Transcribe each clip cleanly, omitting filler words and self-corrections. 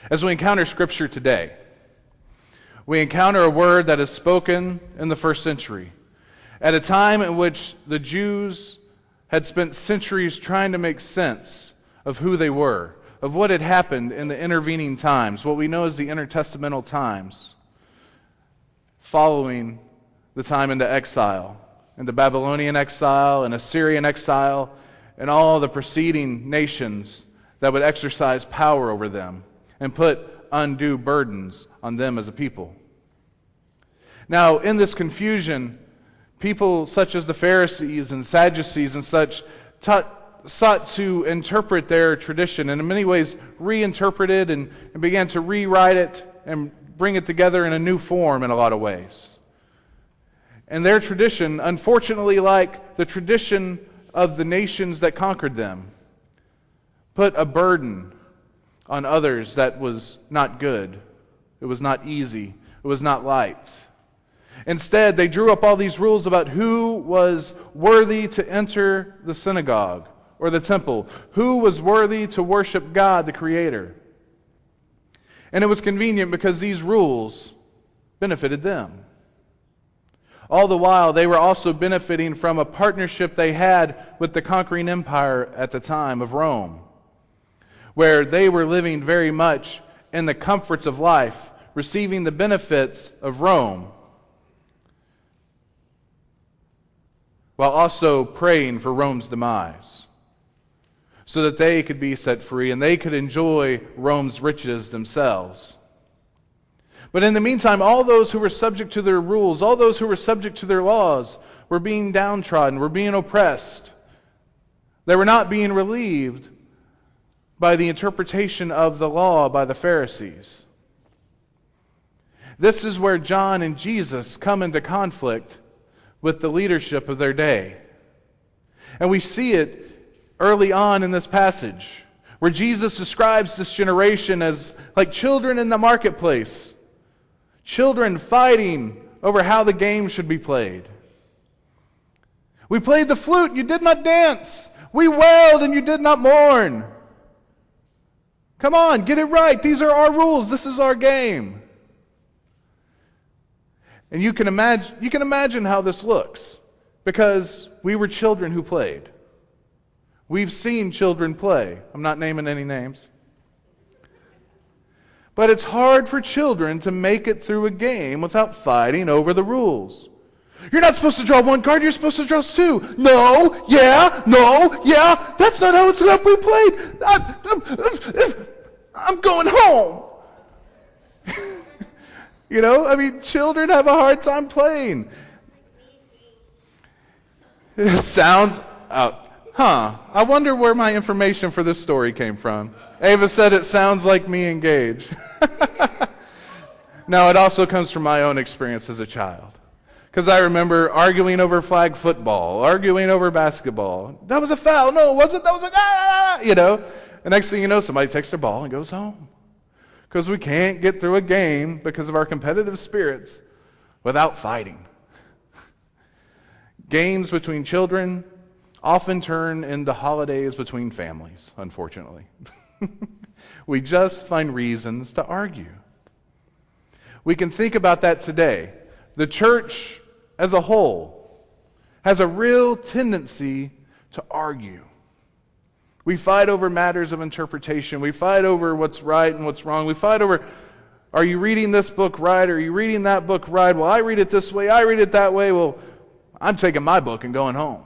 As we encounter Scripture today, we encounter a word that is spoken in the first century, at a time in which the Jews had spent centuries trying to make sense of who they were, of what had happened in the intervening times, what we know as the intertestamental times, following the time into exile, into Babylonian exile and Assyrian exile, and all the preceding nations that would exercise power over them and put undue burdens on them as a people. Now, in this confusion, people such as the Pharisees and Sadducees and such sought to interpret their tradition, and in many ways reinterpreted and began to rewrite it and bring it together in a new form in a lot of ways. And their tradition, unfortunately, like the tradition of the nations that conquered them, put a burden on others that was not good. It was not easy. It was not light. Instead, they drew up all these rules about who was worthy to enter the synagogue or the temple, who was worthy to worship God, the Creator. And it was convenient because these rules benefited them. All the while, they were also benefiting from a partnership they had with the conquering empire at the time of Rome, where they were living very much in the comforts of life, receiving the benefits of Rome, while also praying for Rome's demise, so that they could be set free and they could enjoy Rome's riches themselves. But in the meantime, all those who were subject to their rules, all those who were subject to their laws, were being downtrodden, were being oppressed. They were not being relieved by the interpretation of the law by the Pharisees. This is where John and Jesus come into conflict with the leadership of their day. And we see it early on in this passage, where Jesus describes this generation as like children in the marketplace, children fighting over how the game should be played. We played the flute, you did not dance. We wailed, and you did not mourn. Come on, get it right. These are our rules. This is our game. And you can imagine how this looks, because we were children who played. We've seen children play. I'm not naming any names. But it's hard for children to make it through a game without fighting over the rules. You're not supposed to draw one card, you're supposed to draw two. No, yeah, that's not how it's going to be played. I'm going home. Children have a hard time playing. It sounds, I wonder where my information for this story came from. Ava said it sounds like me and Gage. No, it also comes from my own experience as a child. Because I remember arguing over flag football, arguing over basketball. That was a foul. No, it wasn't. That was The next thing you know, somebody takes their ball and goes home. Because we can't get through a game because of our competitive spirits without fighting. Games between children often turn into holidays between families, unfortunately. We just find reasons to argue. We can think about that today. The church as a whole has a real tendency to argue. We fight over matters of interpretation. We fight over what's right and what's wrong. We fight over, are you reading this book right? Are you reading that book right? Well, I read it this way. I read it that way. Well, I'm taking my book and going home.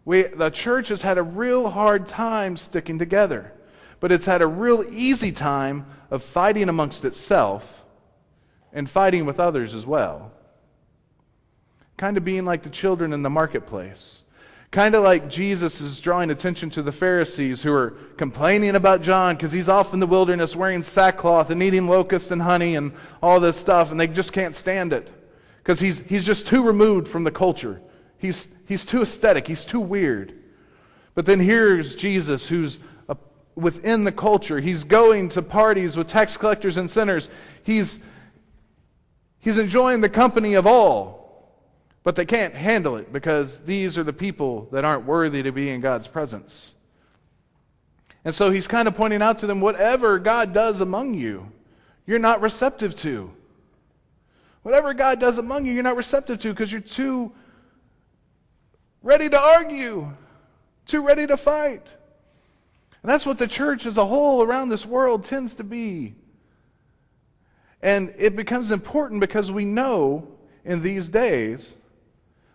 The church has had a real hard time sticking together, but it's had a real easy time of fighting amongst itself and fighting with others as well. Kind of being like the children in the marketplace. Kind of like Jesus is drawing attention to the Pharisees who are complaining about John because he's off in the wilderness wearing sackcloth and eating locusts and honey and all this stuff, and they just can't stand it because he's just too removed from the culture. He's too aesthetic. He's too weird. But then here's Jesus, who's within the culture. He's going to parties with tax collectors and sinners. He's enjoying the company of all, but they can't handle it because these are the people that aren't worthy to be in God's presence. And so he's kind of pointing out to them, whatever God does among you, you're not receptive to. Whatever God does among you, you're not receptive to because you're too ready to argue, too ready to fight. And that's what the church as a whole around this world tends to be. And it becomes important because we know in these days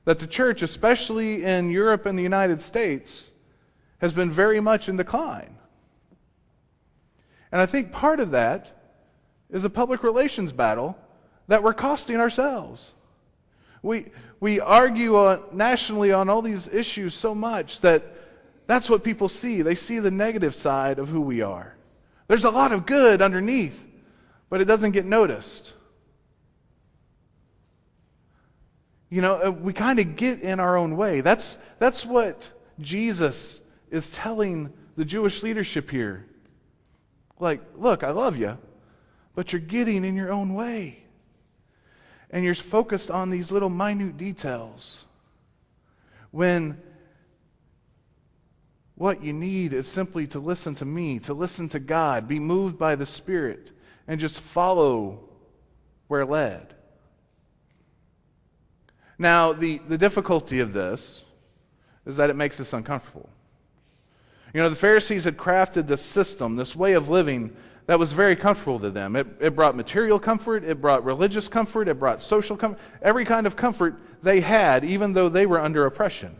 that the church, especially in Europe and the United States, has been very much in decline. And I think part of that is a public relations battle that we're costing ourselves. We argue nationally on all these issues so much that that's what people see. They see the negative side of who we are. There's a lot of good underneath, but it doesn't get noticed. You know, we kind of get in our own way. That's what Jesus is telling the Jewish leadership here. Like, look, I love you, but you're getting in your own way. And you're focused on these little minute details. When what you need is simply to listen to me, to listen to God, be moved by the Spirit, and just follow where led. Now, the difficulty of this is that it makes us uncomfortable. You know, the Pharisees had crafted this system, this way of living that was very comfortable to them. It brought material comfort, it brought religious comfort, it brought social comfort. Every kind of comfort they had, even though they were under oppression.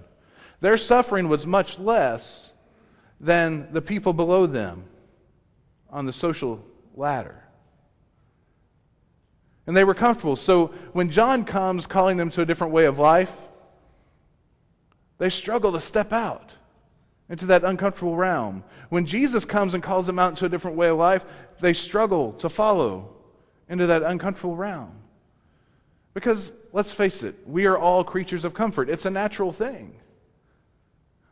Their suffering was much less than the people below them on the social ladder. And they were comfortable. So when John comes calling them to a different way of life, they struggle to step out into that uncomfortable realm. When Jesus comes and calls them out into a different way of life, they struggle to follow into that uncomfortable realm. Because, let's face it, we are all creatures of comfort. It's a natural thing.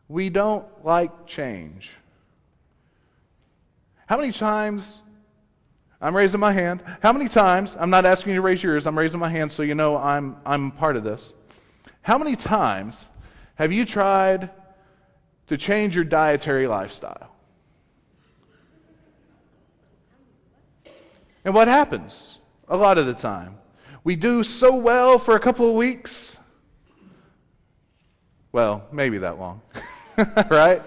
We don't like change. How many times, I'm raising my hand, how many times, I'm not asking you to raise yours, I'm raising my hand so you know I'm part of this. How many times have you tried to change your dietary lifestyle? And what happens a lot of the time? We do so well for a couple of weeks. Well, maybe that long, right?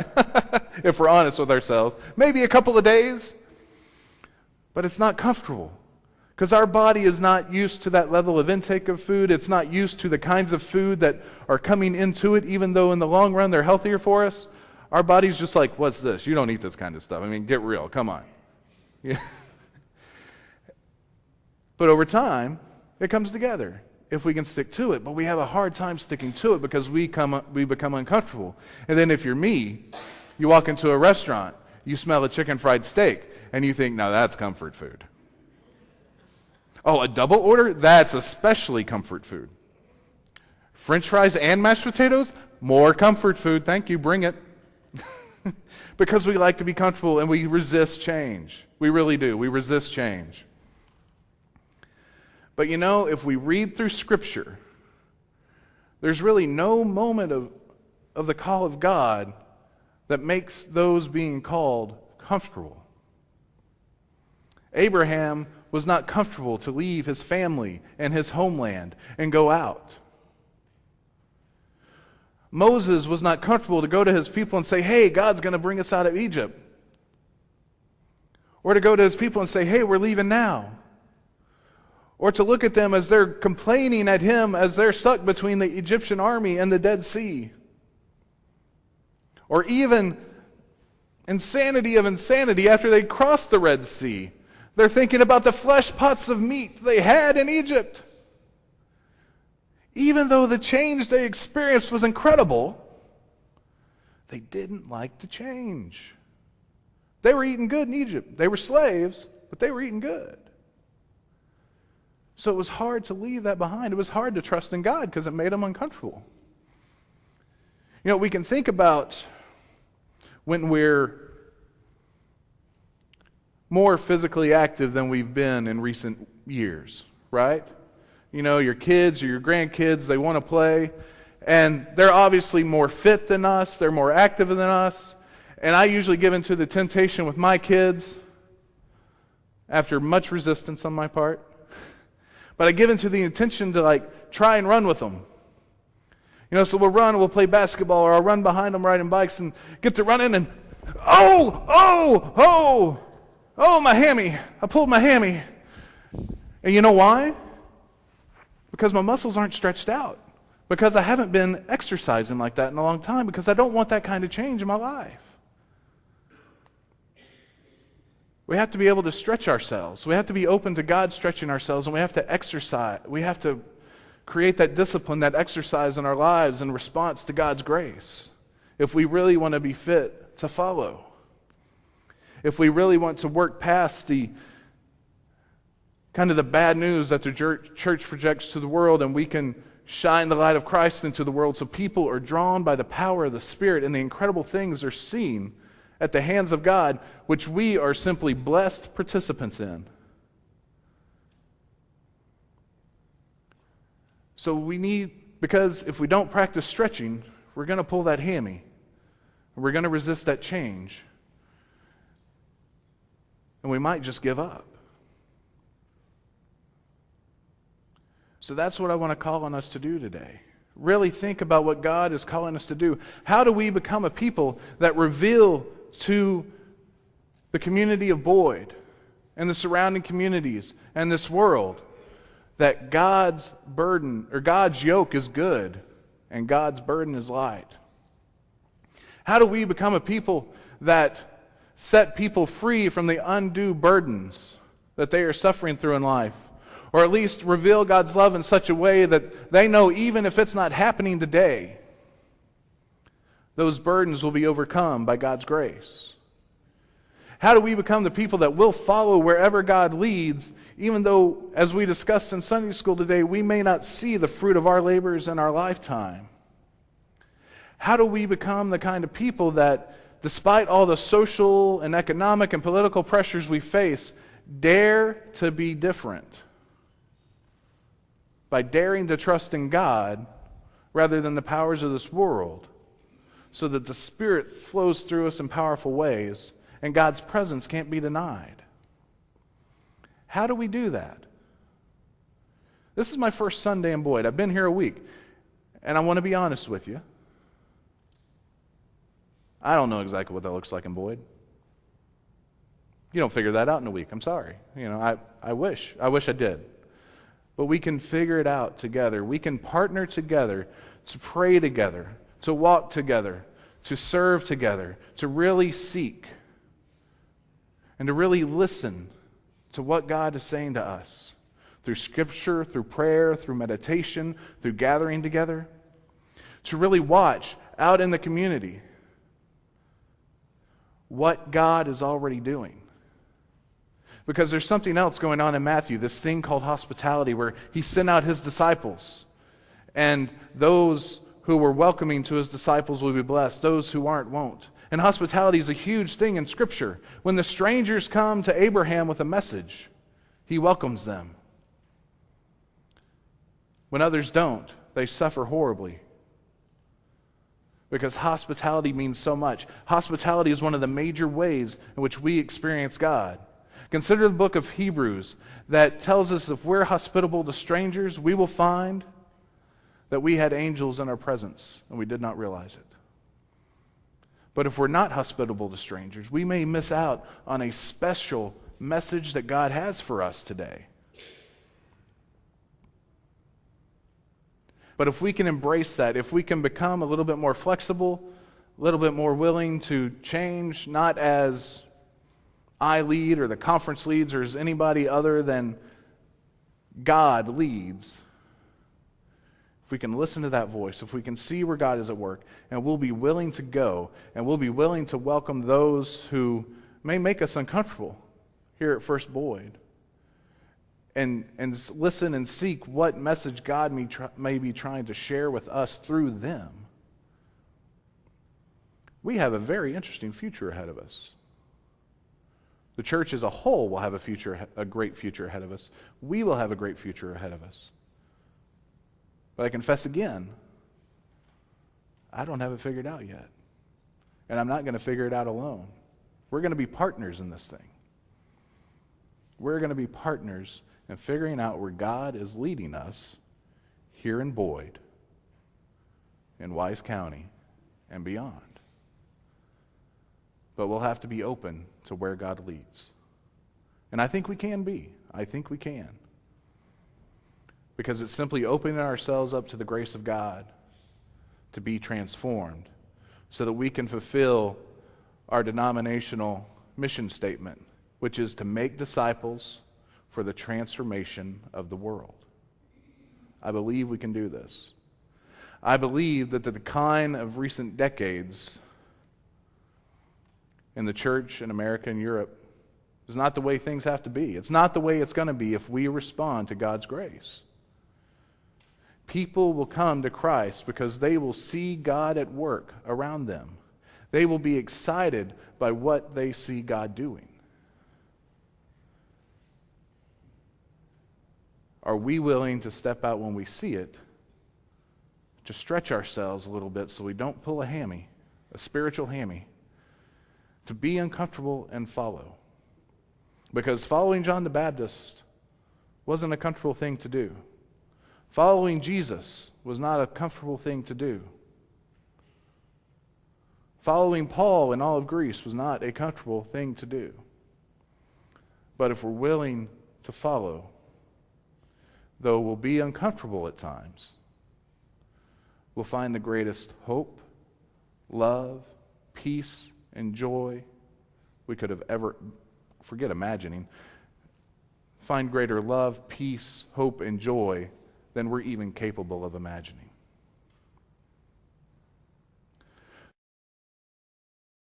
If we're honest with ourselves. Maybe a couple of days. But it's not comfortable. Because our body is not used to that level of intake of food. It's not used to the kinds of food that are coming into it, even though in the long run they're healthier for us. Our body's just like, what's this? You don't eat this kind of stuff. I mean, get real. Come on. Yeah. But over time, it comes together if we can stick to it. But we have a hard time sticking to it because we become uncomfortable. And then if you're me, you walk into a restaurant, you smell a chicken fried steak, and you think, now that's comfort food. Oh, a double order? That's especially comfort food. French fries and mashed potatoes? More comfort food. Thank you. Bring it. Because we like to be comfortable and we resist change. We really do. We resist change. But you know, if we read through Scripture, there's really no moment of the call of God that makes those being called comfortable. Abraham was not comfortable to leave his family and his homeland and go out. Moses was not comfortable to go to his people and say, hey, God's going to bring us out of Egypt. Or to go to his people and say, hey, we're leaving now. Or to look at them as they're complaining at him as they're stuck between the Egyptian army and the Dead Sea. Or even insanity of insanity after they crossed the Red Sea. They're thinking about the flesh pots of meat they had in Egypt. Even though the change they experienced was incredible, they didn't like the change. They were eating good in Egypt. They were slaves, but they were eating good. So it was hard to leave that behind. It was hard to trust in God because it made them uncomfortable. You know, we can think about when we're more physically active than we've been in recent years, right? You know, your kids or your grandkids, they want to play, and they're obviously more fit than us, they're more active than us, And I usually give into the temptation with my kids after much resistance on my part. But I give into the intention to try and run with them. So we'll run, we'll play basketball, or I'll run behind them riding bikes and get to running and, oh, my hammy. I pulled my hammy. And you know why? Because my muscles aren't stretched out. Because I haven't been exercising like that in a long time. Because I don't want that kind of change in my life. We have to be able to stretch ourselves. We have to be open to God stretching ourselves, and we have to exercise. We have to create that discipline, that exercise in our lives in response to God's grace. If we really want to be fit to follow. If we really want to work past the kind of the bad news that the church projects to the world, and we can shine the light of Christ into the world so people are drawn by the power of the Spirit and the incredible things they're seeing at the hands of God, which we are simply blessed participants in. So because if we don't practice stretching, we're going to pull that hammy. We're going to resist that change. And we might just give up. So that's what I want to call on us to do today. Really think about what God is calling us to do. How do we become a people that reveal to the community of Boyd and the surrounding communities and this world that God's burden or God's yoke is good and God's burden is light? How do we become a people that set people free from the undue burdens that they are suffering through in life? Or at least reveal God's love in such a way that they know even if it's not happening today, those burdens will be overcome by God's grace. How do we become the people that will follow wherever God leads, even though, as we discussed in Sunday school today, we may not see the fruit of our labors in our lifetime? How do we become the kind of people that, despite all the social and economic and political pressures we face, dare to be different? By daring to trust in God rather than the powers of this world, so that the Spirit flows through us in powerful ways and God's presence can't be denied. How do we do that? This is my first Sunday in Boyd. I've been here a week, and I want to be honest with you. I don't know exactly what that looks like in Boyd. You don't figure that out in a week. I'm sorry. I wish I did. But we can figure it out together. We can partner together to pray together, to walk together, to serve together, to really seek, and to really listen to what God is saying to us through Scripture, through prayer, through meditation, through gathering together, to really watch out in the community what God is already doing. Because there's something else going on in Matthew, this thing called hospitality, where he sent out his disciples. And those who were welcoming to his disciples will be blessed. Those who aren't won't. And hospitality is a huge thing in Scripture. When the strangers come to Abraham with a message, he welcomes them. When others don't, they suffer horribly. Because hospitality means so much. Hospitality is one of the major ways in which we experience God. Consider the book of Hebrews that tells us if we're hospitable to strangers, we will find that we had angels in our presence and we did not realize it. But if we're not hospitable to strangers, we may miss out on a special message that God has for us today. But if we can embrace that, if we can become a little bit more flexible, a little bit more willing to change, not as I lead or the conference leads or as anybody other than God leads, if we can listen to that voice, if we can see where God is at work, and we'll be willing to go, and we'll be willing to welcome those who may make us uncomfortable here at First Boyd, and listen and seek what message God may be trying to share with us through them, we have a very interesting future ahead of us. The church as a whole will have a great future ahead of us. We will have a great future ahead of us. But I confess again, I don't have it figured out yet. and I'm not going to figure it out alone. We're going to be partners in this thing. We're going to be partners in figuring out where God is leading us here in Boyd, in Wise County, and beyond. But we'll have to be open to where God leads. And I think we can be. I think we can. Because it's simply opening ourselves up to the grace of God to be transformed so that we can fulfill our denominational mission statement, which is to make disciples for the transformation of the world. I believe we can do this. I believe that the decline of recent decades in the church in America and Europe is not the way things have to be. It's not the way it's going to be if we respond to God's grace. People will come to Christ because they will see God at work around them. They will be excited by what they see God doing. Are we willing to step out when we see it, to stretch ourselves a little bit so we don't pull a hammy, a spiritual hammy, to be uncomfortable and follow? Because following John the Baptist wasn't a comfortable thing to do. Following Jesus was not a comfortable thing to do. Following Paul in all of Greece was not a comfortable thing to do. But if we're willing to follow, though we'll be uncomfortable at times, we'll find the greatest hope, love, peace, and joy we could have ever, forget imagining, find greater love, peace, hope, and joy than we're even capable of imagining.